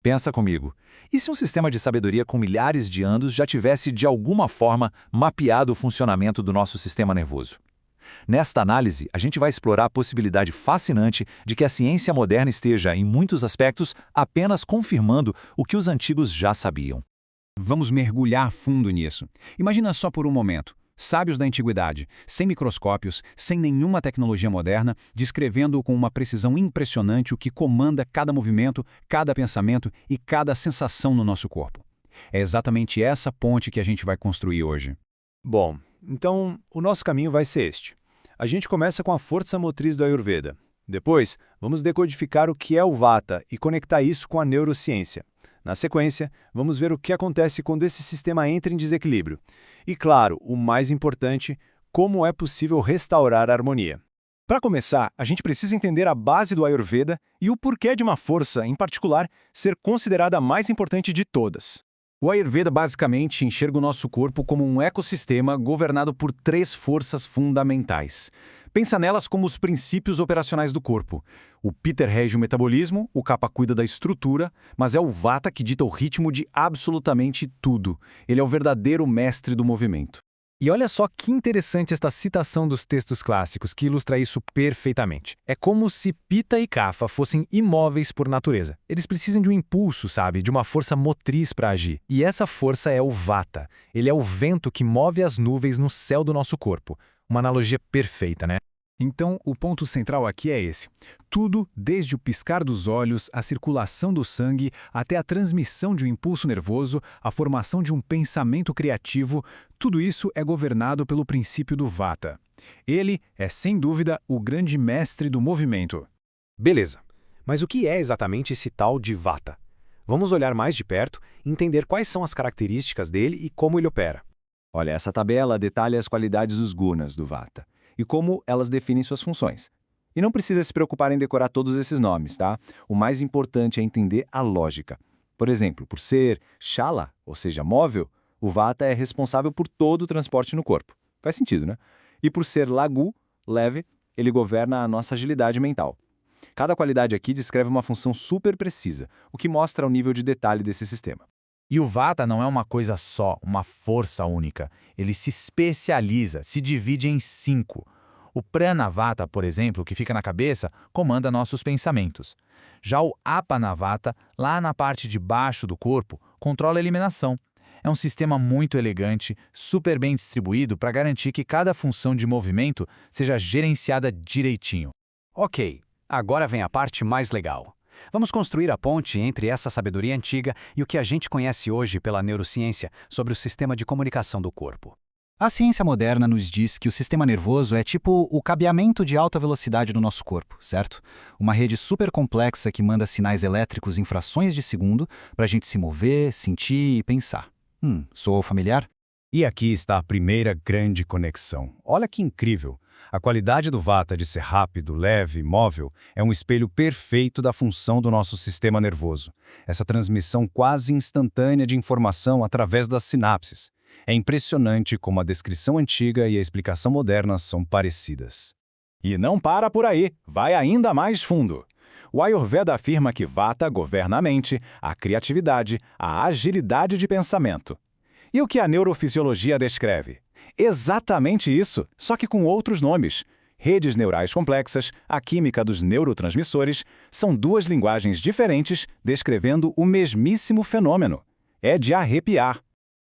Pensa comigo. E se um sistema de sabedoria com milhares de anos já tivesse, de alguma forma, mapeado o funcionamento do nosso sistema nervoso? Nesta análise, a gente vai explorar a possibilidade fascinante de que a ciência moderna esteja, em muitos aspectos, apenas confirmando o que os antigos já sabiam. Vamos mergulhar fundo nisso. Imagina só por um momento. Sábios da antiguidade, sem microscópios, sem nenhuma tecnologia moderna, descrevendo com uma precisão impressionante o que comanda cada movimento, cada pensamento e cada sensação no nosso corpo. É exatamente essa ponte que a gente vai construir hoje. Bom, então o nosso caminho vai ser este. A gente começa com a força motriz do Ayurveda. Depois, vamos decodificar o que é o Vata e conectar isso com a neurociência. Na sequência, vamos ver o que acontece quando esse sistema entra em desequilíbrio. E, claro, o mais importante, como é possível restaurar a harmonia. Para começar, a gente precisa entender a base do Ayurveda e o porquê de uma força, em particular, ser considerada a mais importante de todas. O Ayurveda basicamente enxerga o nosso corpo como um ecossistema governado por 3 forças fundamentais. Pensa nelas como os princípios operacionais do corpo. O Pitta rege o metabolismo, o Kapha cuida da estrutura, mas é o Vata que dita o ritmo de absolutamente tudo. Ele é o verdadeiro mestre do movimento. E olha só que interessante esta citação dos textos clássicos, que ilustra isso perfeitamente. É como se Pitta e Kapha fossem imóveis por natureza. Eles precisam de um impulso, sabe? De uma força motriz para agir. E essa força é o Vata. Ele é o vento que move as nuvens no céu do nosso corpo. Uma analogia perfeita, né? Então, o ponto central aqui é esse. Tudo, desde o piscar dos olhos, a circulação do sangue, até a transmissão de um impulso nervoso, a formação de um pensamento criativo, tudo isso é governado pelo princípio do Vata. Ele é, sem dúvida, o grande mestre do movimento. Beleza, mas o que é exatamente esse tal de Vata? Vamos olhar mais de perto e entender quais são as características dele e como ele opera. Olha, essa tabela detalha as qualidades dos gunas do Vata e como elas definem suas funções. E não precisa se preocupar em decorar todos esses nomes, tá? O mais importante é entender a lógica. Por exemplo, por ser Shala, ou seja, móvel, o Vata é responsável por todo o transporte no corpo. Faz sentido, né? E por ser Lagu, leve, ele governa a nossa agilidade mental. Cada qualidade aqui descreve uma função super precisa, o que mostra o nível de detalhe desse sistema. E o Vata não é uma coisa só, uma força única. Ele se especializa, se divide em 5. O Pranavata, por exemplo, que fica na cabeça, comanda nossos pensamentos. Já o Apanavata, lá na parte de baixo do corpo, controla a eliminação. É um sistema muito elegante, super bem distribuído para garantir que cada função de movimento seja gerenciada direitinho. Ok, agora vem a parte mais legal. Vamos construir a ponte entre essa sabedoria antiga e o que a gente conhece hoje pela neurociência sobre o sistema de comunicação do corpo. A ciência moderna nos diz que o sistema nervoso é tipo o cabeamento de alta velocidade do nosso corpo, certo? Uma rede super complexa que manda sinais elétricos em frações de segundo para a gente se mover, sentir e pensar. Soou familiar? E aqui está a primeira grande conexão. Olha que incrível! A qualidade do Vata de ser rápido, leve, móvel é um espelho perfeito da função do nosso sistema nervoso. Essa transmissão quase instantânea de informação através das sinapses. É impressionante como a descrição antiga e a explicação moderna são parecidas. E não para por aí, vai ainda mais fundo. O Ayurveda afirma que Vata governa a mente, a criatividade, a agilidade de pensamento. E o que a neurofisiologia descreve? Exatamente isso, só que com outros nomes. Redes neurais complexas, a química dos neurotransmissores, são 2 linguagens diferentes descrevendo o mesmíssimo fenômeno. É de arrepiar.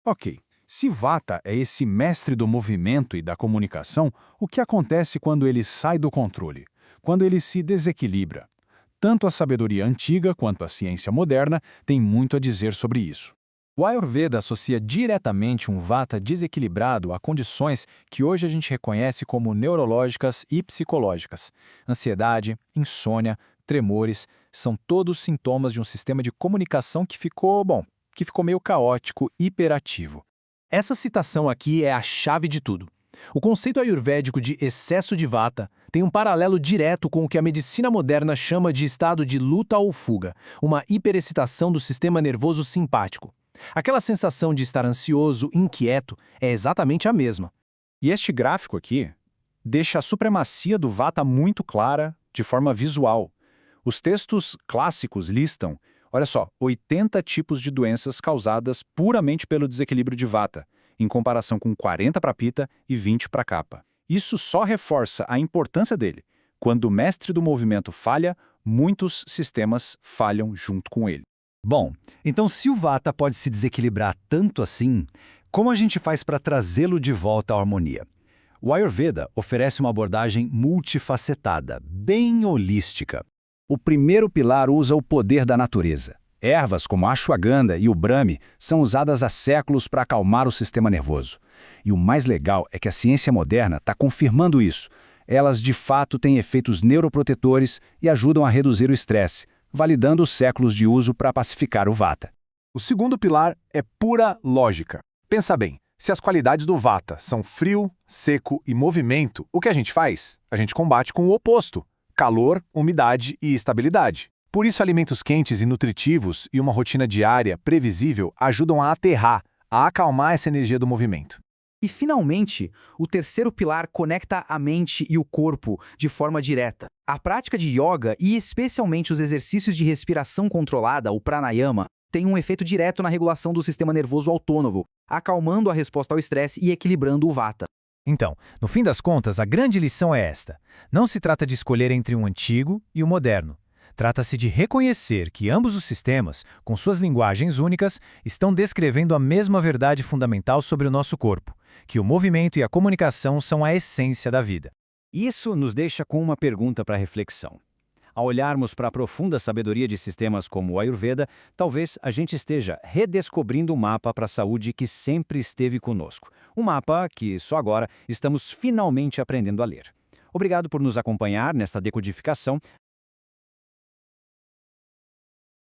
Ok, se Vata é esse mestre do movimento e da comunicação, o que acontece quando ele sai do controle? Quando ele se desequilibra? Tanto a sabedoria antiga quanto a ciência moderna têm muito a dizer sobre isso. O Ayurveda associa diretamente um Vata desequilibrado a condições que hoje a gente reconhece como neurológicas e psicológicas. Ansiedade, insônia, tremores, são todos sintomas de um sistema de comunicação que ficou meio caótico, hiperativo. Essa citação aqui é a chave de tudo. O conceito ayurvédico de excesso de Vata tem um paralelo direto com o que a medicina moderna chama de estado de luta ou fuga, uma hiperexcitação do sistema nervoso simpático. Aquela sensação de estar ansioso, inquieto, é exatamente a mesma. E este gráfico aqui deixa a supremacia do Vata muito clara, de forma visual. Os textos clássicos listam Olha só, 80 tipos de doenças causadas puramente pelo desequilíbrio de Vata, em comparação com 40 para Pitta e 20 para Kapha. Isso só reforça a importância dele. Quando o mestre do movimento falha, muitos sistemas falham junto com ele. Bom, então se o Vata pode se desequilibrar tanto assim, como a gente faz para trazê-lo de volta à harmonia? O Ayurveda oferece uma abordagem multifacetada, bem holística. O primeiro pilar usa o poder da natureza. Ervas como a ashwagandha e o brahmi são usadas há séculos para acalmar o sistema nervoso. E o mais legal é que a ciência moderna está confirmando isso. Elas, de fato, têm efeitos neuroprotetores e ajudam a reduzir o estresse, validando os séculos de uso para pacificar o Vata. O segundo pilar é pura lógica. Pensa bem, se as qualidades do Vata são frio, seco e movimento, o que a gente faz? A gente combate com o oposto: calor, umidade e estabilidade. Por isso, alimentos quentes e nutritivos e uma rotina diária previsível ajudam a aterrar, a acalmar essa energia do movimento. E, finalmente, o terceiro pilar conecta a mente e o corpo de forma direta. A prática de yoga e especialmente os exercícios de respiração controlada, o pranayama, tem um efeito direto na regulação do sistema nervoso autônomo, acalmando a resposta ao estresse e equilibrando o Vata. Então, no fim das contas, a grande lição é esta. Não se trata de escolher entre um antigo e o moderno. Trata-se de reconhecer que ambos os sistemas, com suas linguagens únicas, estão descrevendo a mesma verdade fundamental sobre o nosso corpo, que o movimento e a comunicação são a essência da vida. Isso nos deixa com uma pergunta para reflexão. Ao olharmos para a profunda sabedoria de sistemas como o Ayurveda, talvez a gente esteja redescobrindo um mapa para a saúde que sempre esteve conosco. Um mapa que só agora estamos finalmente aprendendo a ler. Obrigado por nos acompanhar nesta decodificação.